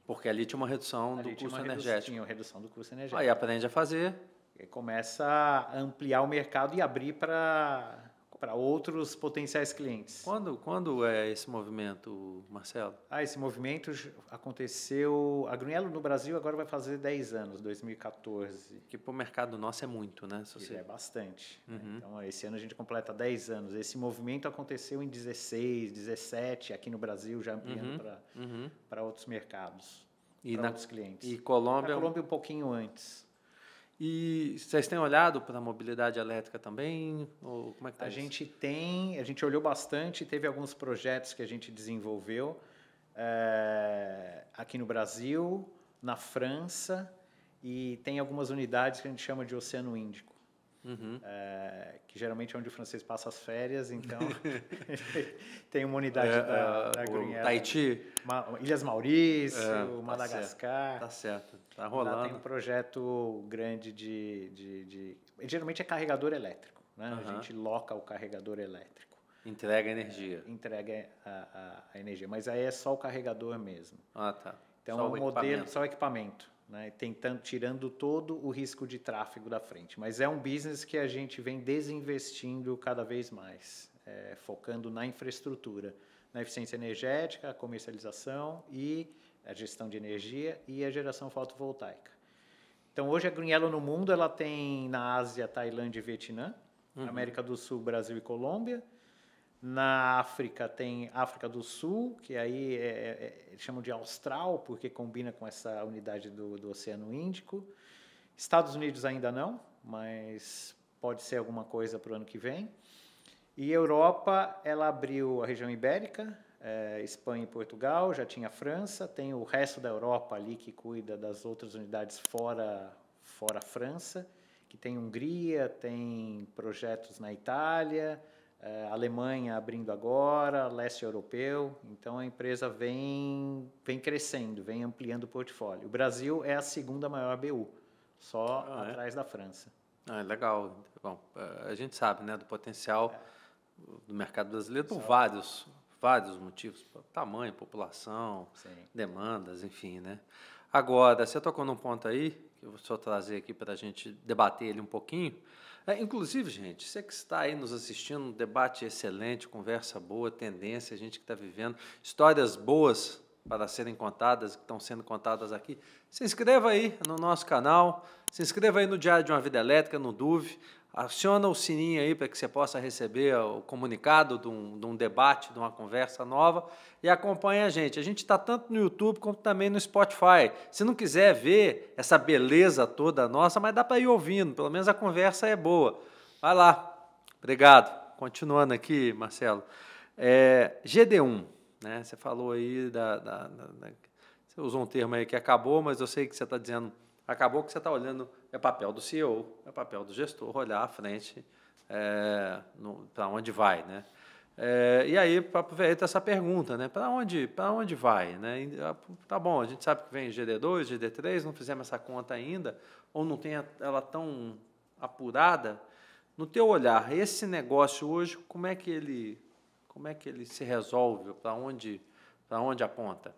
Speaker 1: Porque ali tinha uma redução do custo energético.
Speaker 2: Tinha uma redução do custo energético.
Speaker 1: Aí aprende a fazer.
Speaker 2: E começa a ampliar o mercado e abrir para outros potenciais clientes.
Speaker 1: Quando é esse movimento, Marcelo?
Speaker 2: Esse movimento aconteceu... A GreenYellow no Brasil agora vai fazer 10 anos, 2014.
Speaker 1: Que para o mercado nosso é muito, né?
Speaker 2: É bastante.
Speaker 1: Uhum.
Speaker 2: Então, esse ano a gente completa 10 anos. Esse movimento aconteceu em 16, 17, aqui no Brasil, já ampliando para outros mercados, para outros clientes.
Speaker 1: E Colômbia?
Speaker 2: A Colômbia um pouquinho antes.
Speaker 1: E vocês têm olhado para a mobilidade elétrica também? Ou como é que tá
Speaker 2: a gente olhou bastante, teve alguns projetos que a gente desenvolveu aqui no Brasil, na França, e tem algumas unidades que a gente chama de Oceano Índico, que geralmente é onde o francês passa as férias, então tem uma unidade da GreenYellow.
Speaker 1: Tahiti?
Speaker 2: Ilhas Maurício, Madagascar.
Speaker 1: Tá certo, tá rolando.
Speaker 2: Lá tem um projeto grande geralmente é carregador elétrico, né? A gente loca o carregador elétrico.
Speaker 1: Entrega energia.
Speaker 2: Entrega a energia, mas aí é só o carregador mesmo.
Speaker 1: Ah, tá.
Speaker 2: Então é um modelo, só o equipamento, né? Tirando todo o risco de tráfego da frente. Mas é um business que a gente vem desinvestindo cada vez mais, focando na infraestrutura, na eficiência energética, a comercialização e a gestão de energia e a geração fotovoltaica. Então, hoje a GreenYellow no mundo ela tem na Ásia, Tailândia e Vietnã. América do Sul, Brasil e Colômbia. Na África tem África do Sul, que aí eles chamam de Austral, porque combina com essa unidade do Oceano Índico. Estados Unidos ainda não, mas pode ser alguma coisa para o ano que vem. E Europa, ela abriu a região ibérica, Espanha e Portugal, já tinha a França, tem o resto da Europa ali que cuida das outras unidades fora a França, que tem Hungria, tem projetos na Itália, Alemanha abrindo agora, leste europeu. Então a empresa vem crescendo, vem ampliando o portfólio. O Brasil é a segunda maior BU, só atrás da França.
Speaker 1: Legal. Bom, a gente sabe, né, do potencial do mercado brasileiro por vários motivos, tamanho, população, demandas, enfim, né? Agora, você tocou num ponto aí, que eu vou só trazer aqui para a gente debater ele um pouquinho. Inclusive, gente, você que está aí nos assistindo, um debate excelente, conversa boa, tendência, a gente que está vivendo, histórias boas para serem contadas, que estão sendo contadas aqui. Se inscreva aí no nosso canal, se inscreva aí no Diário de uma Vida Elétrica, no DUV, aciona o sininho aí para que você possa receber o comunicado de um debate, de uma conversa nova e acompanhe a gente. A gente está tanto no YouTube como também no Spotify. Se não quiser ver essa beleza toda nossa, mas dá para ir ouvindo, pelo menos a conversa é boa. Vai lá. Obrigado. Continuando aqui, Marcelo. GD1, né? Você falou aí você usou um termo aí que acabou, mas eu sei que você está dizendo acabou que você está olhando, é papel do CEO, é papel do gestor olhar à frente para onde vai, né? E aí aproveita essa pergunta, né? Para onde vai, né? Tá bom, a gente sabe que vem GD2, GD3, não fizemos essa conta ainda, ou não tem ela tão apurada. No teu olhar, esse negócio hoje, como é que ele se resolve? Para onde aponta?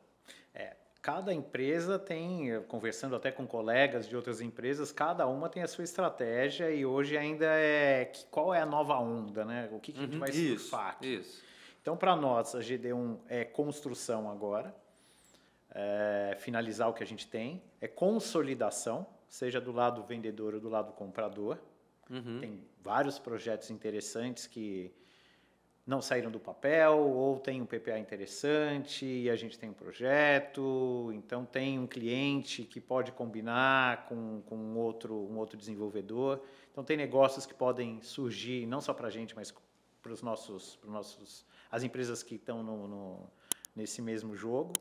Speaker 2: Cada empresa tem, conversando até com colegas de outras empresas, cada uma tem a sua estratégia e hoje ainda qual é a nova onda, né? O que a gente vai surfar aqui?
Speaker 1: Isso.
Speaker 2: Então, para nós, a GD1 é construção agora, finalizar o que a gente tem, é consolidação, seja do lado vendedor ou do lado comprador. Tem vários projetos interessantes que não saíram do papel, ou tem um PPA interessante e a gente tem um projeto, então tem um cliente que pode combinar com um outro desenvolvedor. Então tem negócios que podem surgir, não só para a gente, mas para as empresas que estão nesse mesmo jogo.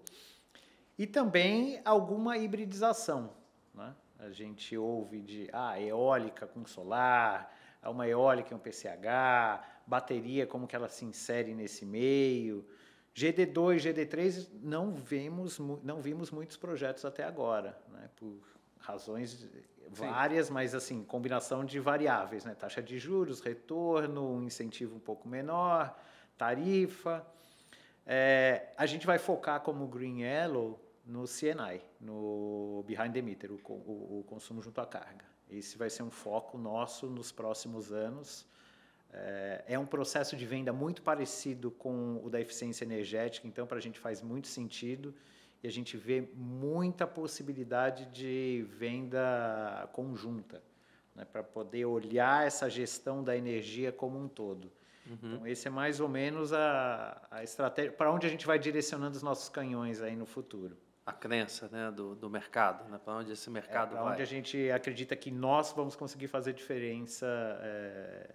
Speaker 2: E também alguma hibridização, né? A gente ouve de eólica com solar, uma eólica e um PCH, bateria, como que ela se insere nesse meio. GD2, GD3, não vimos muitos projetos até agora, né? Por razões várias, mas assim, combinação de variáveis, né? Taxa de juros, retorno, um incentivo um pouco menor, tarifa. A gente vai focar como Green Yellow no C&I, no Behind the Meter, o consumo junto à carga. Esse vai ser um foco nosso nos próximos anos. É um processo de venda muito parecido com o da eficiência energética, então para a gente faz muito sentido e a gente vê muita possibilidade de venda conjunta, né, para poder olhar essa gestão da energia como um todo. Então, esse é mais ou menos a estratégia, para onde a gente vai direcionando os nossos canhões aí no futuro.
Speaker 1: A crença, né, do mercado, né, para onde esse mercado vai.
Speaker 2: Para onde a gente acredita que nós vamos conseguir fazer diferença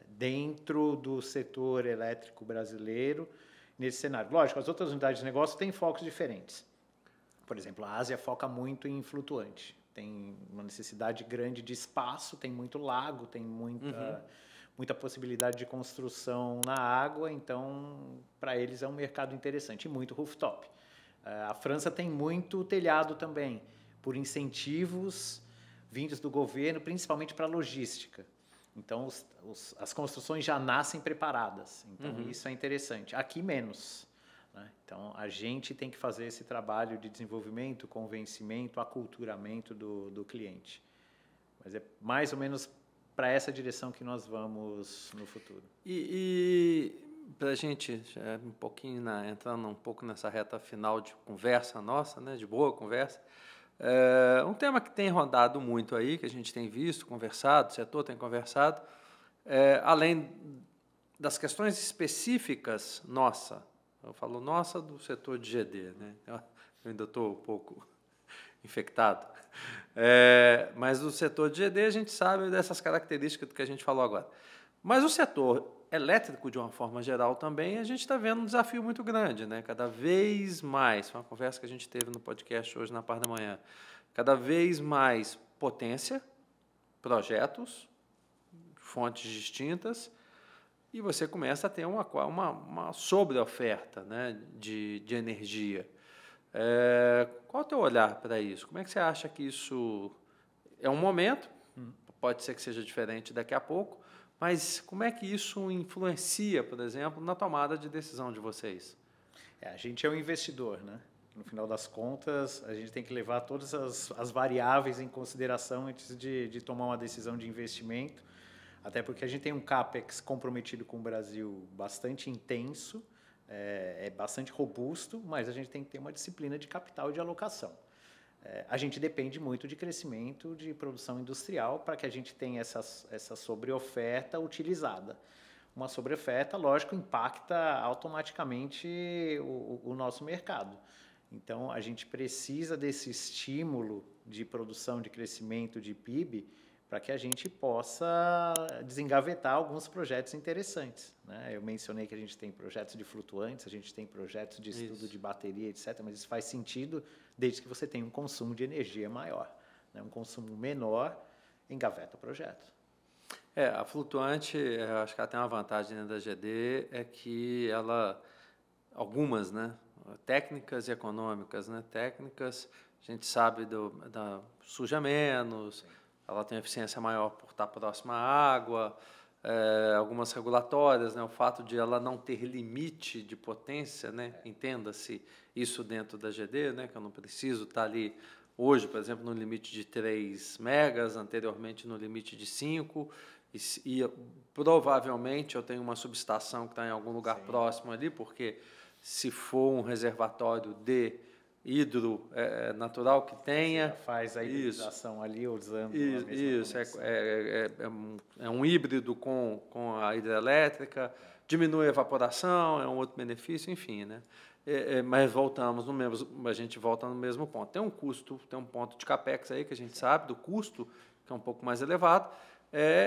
Speaker 2: dentro do setor elétrico brasileiro nesse cenário. Lógico, as outras unidades de negócio têm focos diferentes. Por exemplo, a Ásia foca muito em flutuante. Tem uma necessidade grande de espaço, tem muito lago, tem muita possibilidade de construção na água, então, para eles é um mercado interessante e muito rooftop. A França tem muito telhado também, por incentivos vindos do governo, principalmente para a logística. Então, as construções já nascem preparadas. Então, isso é interessante. Aqui, menos, né? Então, a gente tem que fazer esse trabalho de desenvolvimento, convencimento, aculturamento do cliente. Mas é mais ou menos para essa direção que nós vamos no futuro.
Speaker 1: Para a gente, entrando um pouco nessa reta final de conversa nossa, né, de boa conversa, um tema que tem rodado muito aí, que a gente tem visto, conversado, o setor tem conversado, além das questões específicas nossa, eu falo nossa do setor de GD, né? Eu ainda estou um pouco infectado, mas do setor de GD a gente sabe dessas características do que a gente falou agora. Mas o setor elétrico, de uma forma geral, também, a gente está vendo um desafio muito grande, né? Cada vez mais, foi uma conversa que a gente teve no podcast hoje, na parte da manhã, cada vez mais potência, projetos, fontes distintas, e você começa a ter uma sobre-oferta, né, de energia. Qual é o teu olhar para isso? Como é que você acha que isso é um momento, pode ser que seja diferente daqui a pouco, mas como é que isso influencia, por exemplo, na tomada de decisão de vocês?
Speaker 2: A gente é um investidor, né? No final das contas, a gente tem que levar todas as variáveis em consideração antes de tomar uma decisão de investimento, até porque a gente tem um CAPEX comprometido com o Brasil bastante intenso, bastante robusto, mas a gente tem que ter uma disciplina de capital e de alocação. A gente depende muito de crescimento de produção industrial para que a gente tenha essa sobreoferta utilizada. Uma sobreoferta, lógico, impacta automaticamente o nosso mercado. Então, a gente precisa desse estímulo de produção, de crescimento de PIB, para que a gente possa desengavetar alguns projetos interessantes, né? Eu mencionei que a gente tem projetos de flutuantes, a gente tem projetos de estudo de bateria, etc., mas isso faz sentido desde que você tenha um consumo de energia maior, né? Um consumo menor, engaveta o projeto.
Speaker 1: A flutuante, acho que ela tem uma vantagem dentro da GD, é que algumas, né, técnicas e econômicas, né, técnicas, a gente sabe da suja menos, ela tem eficiência maior por estar próxima à água, algumas regulatórias, né, o fato de ela não ter limite de potência, né, entenda-se isso dentro da GD, né, que eu não preciso estar ali hoje, por exemplo, no limite de 3 megas, anteriormente no limite de 5, e provavelmente eu tenho uma subestação que está em algum lugar próximo ali, porque se for um reservatório de hidro natural que tenha...
Speaker 2: Você faz a hibridização ali usando a mesma
Speaker 1: conexão. É um híbrido com a hidrelétrica, diminui a evaporação, é um outro benefício, enfim, né? Mas a gente volta no mesmo ponto. Tem um custo, tem um ponto de CAPEX aí que a gente sabe do custo, que é um pouco mais elevado,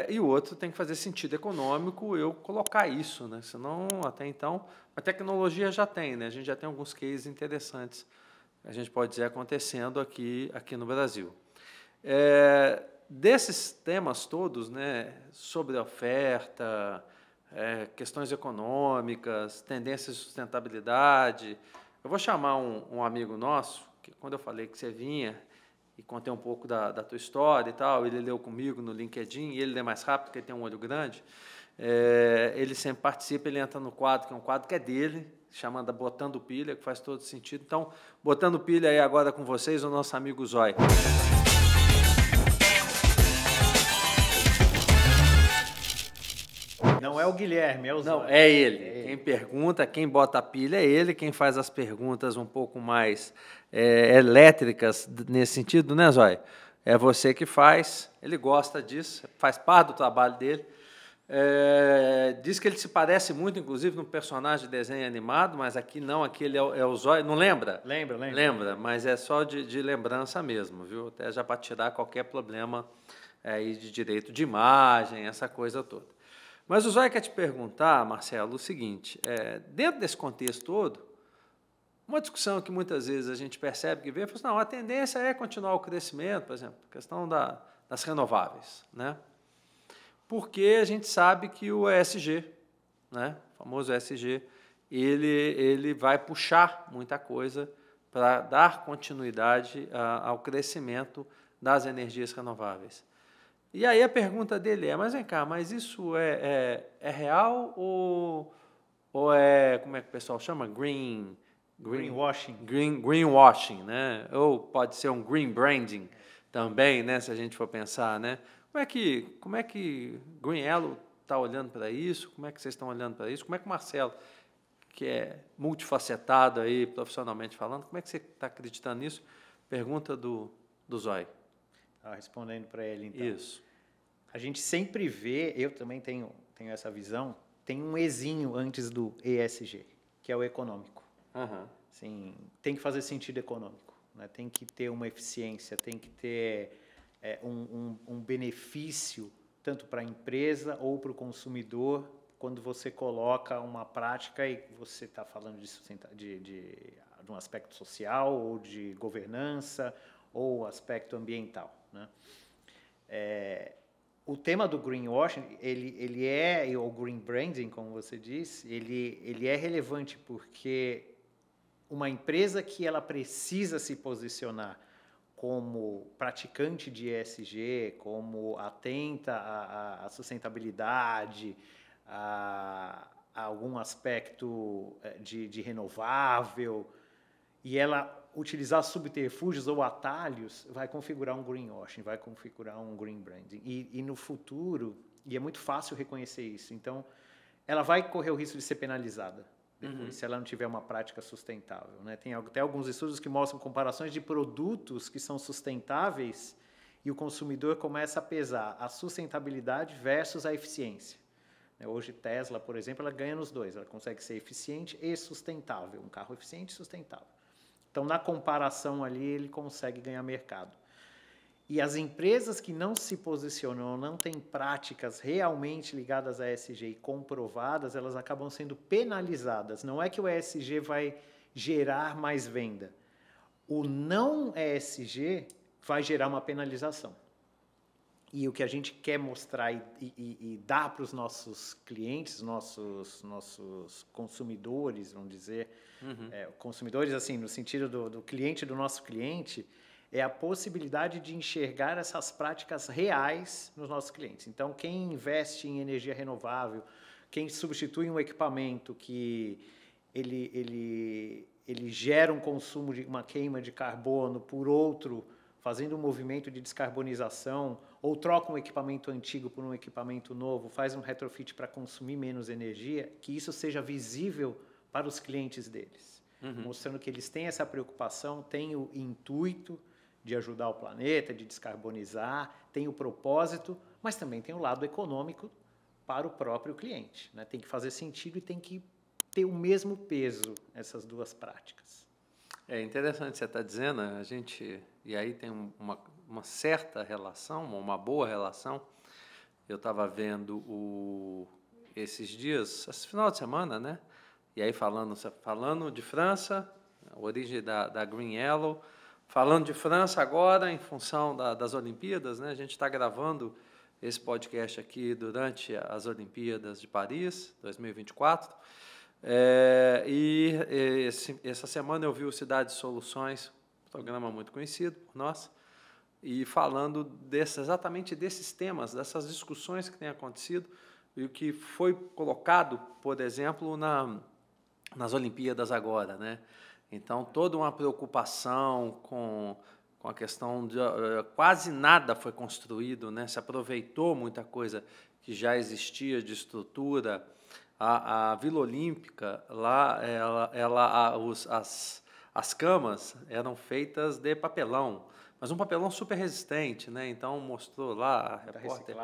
Speaker 1: e o outro tem que fazer sentido econômico eu colocar isso, né? Senão, até então, a tecnologia já tem, né? A gente já tem alguns cases interessantes, a gente pode dizer, acontecendo aqui no Brasil. Desses temas todos, né, sobre a oferta, questões econômicas, tendências de sustentabilidade, eu vou chamar um amigo nosso, que quando eu falei que você vinha, e contei um pouco da tua história e tal, ele leu comigo no LinkedIn, e ele lê mais rápido, porque ele tem um olho grande, ele sempre participa, ele entra no quadro, que é um quadro que é dele, chamada Botando Pilha, que faz todo sentido. Então, Botando Pilha aí agora com vocês, o nosso amigo Zói.
Speaker 2: Não é o Guilherme, é o Zói.
Speaker 1: Não, é ele. Quem pergunta, quem bota a pilha é ele, quem faz as perguntas um pouco mais elétricas nesse sentido, né, Zói? É você que faz, ele gosta disso, faz parte do trabalho dele. Diz que ele se parece muito, inclusive, num personagem de desenho animado, mas aqui não, aqui ele é o Zói, não lembra?
Speaker 2: Lembra.
Speaker 1: Lembra, mas é só de lembrança mesmo, viu? Até já para tirar qualquer problema aí de direito de imagem, essa coisa toda. Mas o Zói quer te perguntar, Marcelo, o seguinte, dentro desse contexto todo, uma discussão que muitas vezes a gente percebe que vê, fala assim, não, a tendência é continuar o crescimento, por exemplo, a questão das renováveis, né? Porque a gente sabe que o ESG, né, o famoso ESG, ele vai puxar muita coisa para dar continuidade ao crescimento das energias renováveis. E aí a pergunta dele mas vem cá, mas isso é real ou como é que o pessoal chama?
Speaker 2: Greenwashing.
Speaker 1: Greenwashing, né? Ou pode ser um green branding também, né, se a gente for pensar, né? Como é que GreenElo está olhando para isso? Como é que vocês estão olhando para isso? Como é que o Marcelo, que é multifacetado aí, profissionalmente falando, como é que você está acreditando nisso? Pergunta do Zói.
Speaker 2: Respondendo para ele, então.
Speaker 1: Isso.
Speaker 2: A gente sempre vê, eu também tenho essa visão, tem um Ezinho antes do ESG, que é o econômico.
Speaker 1: Uhum.
Speaker 2: Assim, tem que fazer sentido econômico, né? Tem que ter uma eficiência, tem que ter um benefício tanto para a empresa ou para o consumidor quando você coloca uma prática e você está falando de um aspecto social ou de governança ou aspecto ambiental, né? O tema do greenwashing, o green branding, como você disse, ele é relevante porque uma empresa que ela precisa se posicionar como praticante de ESG, como atenta à sustentabilidade, a algum aspecto de renovável, e ela utilizar subterfúgios ou atalhos, vai configurar um greenwashing, vai configurar um green branding. E no futuro, e é muito fácil reconhecer isso, então ela vai correr o risco de ser penalizada depois, se ela não tiver uma prática sustentável, né? Tem até alguns estudos que mostram comparações de produtos que são sustentáveis e o consumidor começa a pesar a sustentabilidade versus a eficiência. Hoje, Tesla, por exemplo, ela ganha nos dois. Ela consegue ser eficiente e sustentável. Um carro eficiente e sustentável. Então, na comparação ali, ele consegue ganhar mercado. E as empresas que não se posicionam, não têm práticas realmente ligadas a ESG e comprovadas, elas acabam sendo penalizadas. Não é que o ESG vai gerar mais venda. O não ESG vai gerar uma penalização. E o que a gente quer mostrar e dar para os nossos clientes, nossos consumidores, vamos dizer, consumidores assim, no sentido do cliente do nosso cliente, é a possibilidade de enxergar essas práticas reais nos nossos clientes. Então, quem investe em energia renovável, quem substitui um equipamento que ele gera um consumo de uma queima de carbono por outro, fazendo um movimento de descarbonização, ou troca um equipamento antigo por um equipamento novo, faz um retrofit para consumir menos energia, que isso seja visível para os clientes deles, mostrando que eles têm essa preocupação, têm o intuito de ajudar o planeta, de descarbonizar, tem o propósito, mas também tem o lado econômico para o próprio cliente, né? Tem que fazer sentido e tem que ter o mesmo peso essas duas práticas.
Speaker 1: É interessante você estar dizendo, e aí tem uma certa relação, uma boa relação. Eu estava vendo esses dias, esse final de semana, né? E aí falando de França, a origem da Green Yellow, falando de França agora, em função das Olimpíadas, né? A gente está gravando esse podcast aqui durante as Olimpíadas de Paris, 2024. Essa semana eu vi o Cidade de Soluções, um programa muito conhecido por nós, e falando exatamente desses temas, dessas discussões que têm acontecido e o que foi colocado, por exemplo, nas Olimpíadas agora, né? Então, toda uma preocupação com a questão de quase nada foi construído, né? Se aproveitou muita coisa que já existia de estrutura. A Vila Olímpica, lá, as camas eram feitas de papelão, mas um papelão super resistente, né? Então, mostrou lá, a repórter,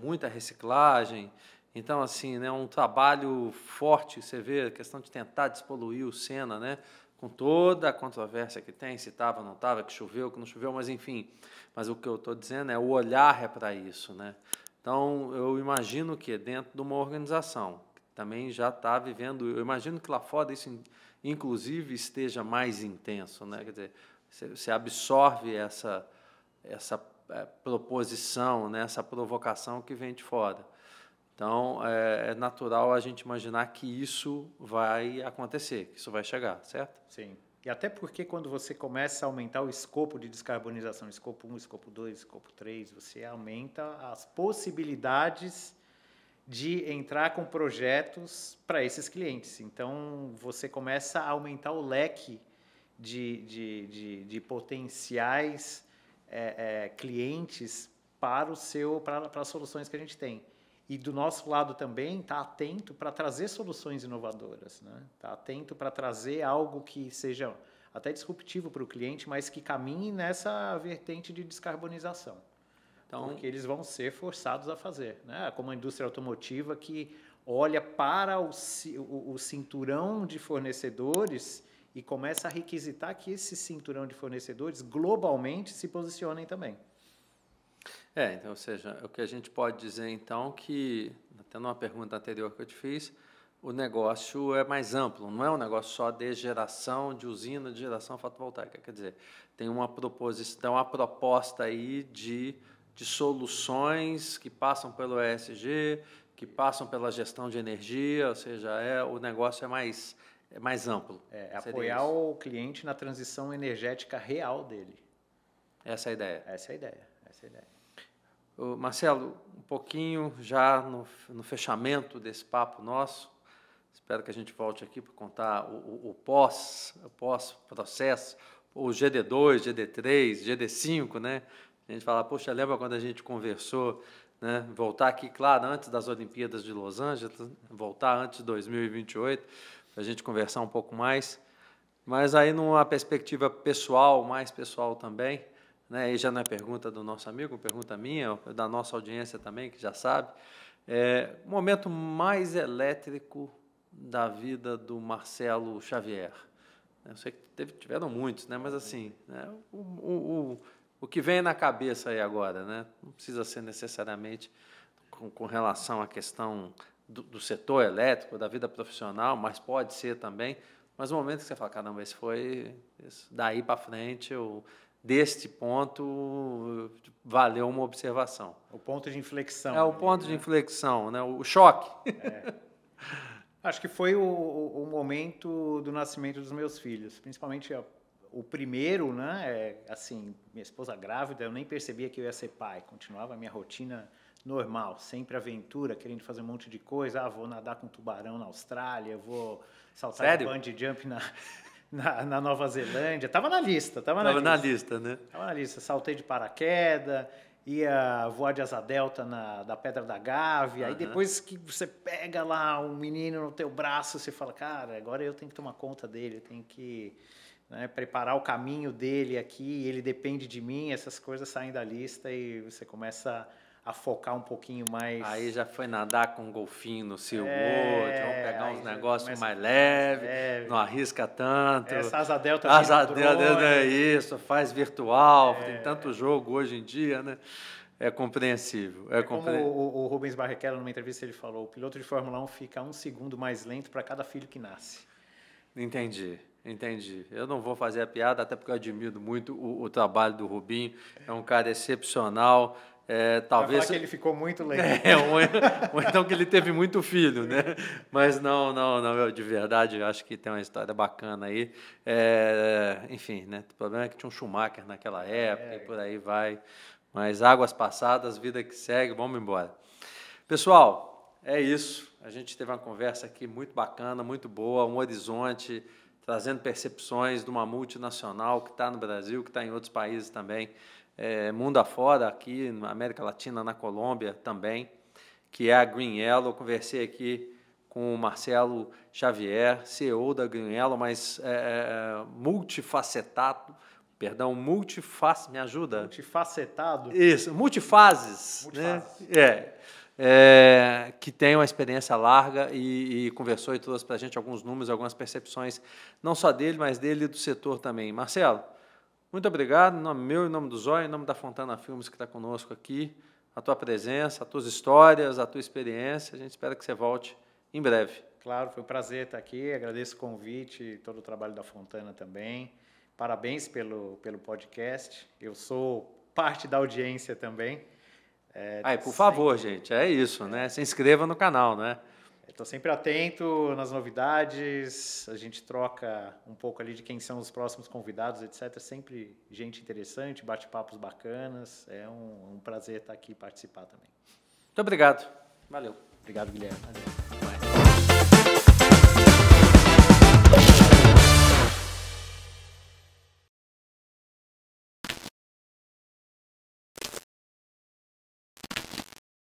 Speaker 1: muita reciclagem. Então, assim, né, um trabalho forte, você vê a questão de tentar despoluir o Sena, né? Com toda a controvérsia que tem, se estava, não estava, que choveu, que não choveu, mas enfim. Mas o que eu estou dizendo é o olhar é para isso, né? Então, eu imagino que dentro de uma organização também já está vivendo, eu imagino que lá fora isso, inclusive, esteja mais intenso, né? Quer dizer, você absorve essa proposição, né? Essa provocação que vem de fora. Então, é natural a gente imaginar que isso vai acontecer, que isso vai chegar, certo?
Speaker 2: Sim. E até porque quando você começa a aumentar o escopo de descarbonização, escopo 1, escopo 2, escopo 3, você aumenta as possibilidades de entrar com projetos para esses clientes. Então, você começa a aumentar o leque de potenciais clientes para as soluções que a gente tem. E do nosso lado também, está atento para trazer soluções inovadoras, né? Está atento para trazer algo que seja até disruptivo para o cliente, mas que caminhe nessa vertente de descarbonização.
Speaker 1: Então,
Speaker 2: porque eles vão ser forçados a fazer, né? Como a indústria automotiva que olha para o cinturão de fornecedores e começa a requisitar que esse cinturão de fornecedores globalmente se posicionem também.
Speaker 1: então, ou seja, o que a gente pode dizer então que, até numa pergunta anterior que eu te fiz, o negócio é mais amplo, não é um negócio só de geração, de usina de geração fotovoltaica. Quer dizer, tem uma proposição, uma proposta aí de soluções que passam pelo ESG, que passam pela gestão de energia, ou seja, o negócio é mais amplo.
Speaker 2: Apoiar o cliente na transição energética real dele.
Speaker 1: Essa é a ideia.
Speaker 2: Essa é a ideia.
Speaker 1: Marcelo, um pouquinho já no fechamento desse papo nosso, espero que a gente volte aqui para contar o pós-processo, o GD2, GD3, GD5, né? A gente fala, poxa, lembra quando a gente conversou, né? Voltar aqui, claro, antes das Olimpíadas de Los Angeles, voltar antes de 2028, para a gente conversar um pouco mais, mas aí numa perspectiva pessoal, mais pessoal também, né? Aí já não é pergunta do nosso amigo, pergunta minha, da nossa audiência também, que já sabe, o momento mais elétrico da vida do Marcelo Xavier. Eu sei que tiveram muitos, né? Mas assim, né? O que vem na cabeça aí agora, né? Não precisa ser necessariamente com relação à questão do setor elétrico, da vida profissional, mas pode ser também. Mas o momento que você fala, caramba, daí para frente, deste ponto, valeu uma observação.
Speaker 2: O ponto de inflexão.
Speaker 1: O ponto de inflexão, né? O choque.
Speaker 2: Acho que foi o momento do nascimento dos meus filhos, principalmente o primeiro, né? Assim, minha esposa grávida, eu nem percebia que eu ia ser pai. Continuava a minha rotina normal, sempre aventura, querendo fazer um monte de coisa. Vou nadar com tubarão na Austrália, vou saltar de bungee jump na Nova Zelândia. Tava na lista.
Speaker 1: Tava na lista, né?
Speaker 2: Tava na lista. Saltei de paraquedas, ia voar de asa delta da Pedra da Gávea. Aí depois que você pega lá um menino no teu braço, você fala, cara, agora eu tenho que tomar conta dele, eu tenho que preparar o caminho dele aqui, ele depende de mim, essas coisas saem da lista e você começa a focar um pouquinho mais.
Speaker 1: Aí já foi nadar com um golfinho no SeaWorld, vamos pegar uns negócios mais leves, não arrisca tanto.
Speaker 2: Essa asa delta.
Speaker 1: Asa delta é isso, faz virtual, tem tanto jogo hoje em dia, né? É compreensível.
Speaker 2: Como o Rubens Barrichello, numa entrevista, ele falou, o piloto de Fórmula 1 fica 1 segundo mais lento para cada filho que nasce.
Speaker 1: Entendi. Eu não vou fazer a piada, até porque eu admiro muito o trabalho do Rubinho, é um cara excepcional. Talvez
Speaker 2: vai falar que ele ficou muito lento.
Speaker 1: Ou então que ele teve muito filho, né? Mas não, eu de verdade acho que tem uma história bacana aí. Enfim, né? O problema é que tinha um Schumacher naquela época e por aí vai. Mas águas passadas, vida que segue, vamos embora. Pessoal, é isso. A gente teve uma conversa aqui muito bacana, muito boa, um horizonte, trazendo percepções de uma multinacional que está no Brasil, que está em outros países também, mundo afora, aqui na América Latina, na Colômbia também, que é a Green Yellow. Conversei aqui com o Marcelo Xavier, CEO da Green Yellow, mas multifacetado, me ajuda?
Speaker 2: Multifacetado?
Speaker 1: Isso, multifases. Né? Que tem uma experiência larga e conversou e trouxe para a gente alguns números, algumas percepções, não só dele, mas dele e do setor também. Marcelo, muito obrigado, em nome meu, em nome do Zóio, em nome da Fontana Filmes que está conosco aqui, a tua presença, as tuas histórias, a tua experiência, a gente espera que você volte em breve.
Speaker 2: Claro, foi um prazer estar aqui, agradeço o convite e todo o trabalho da Fontana também. Parabéns pelo podcast, eu sou parte da audiência também.
Speaker 1: Por favor, gente, é isso, né? Se inscreva no canal, né?
Speaker 2: Estou sempre atento nas novidades, a gente troca um pouco ali de quem são os próximos convidados, etc. Sempre gente interessante, bate-papos bacanas, é um prazer estar aqui e participar também.
Speaker 1: Muito obrigado. Valeu.
Speaker 2: Obrigado, Guilherme.
Speaker 1: Valeu.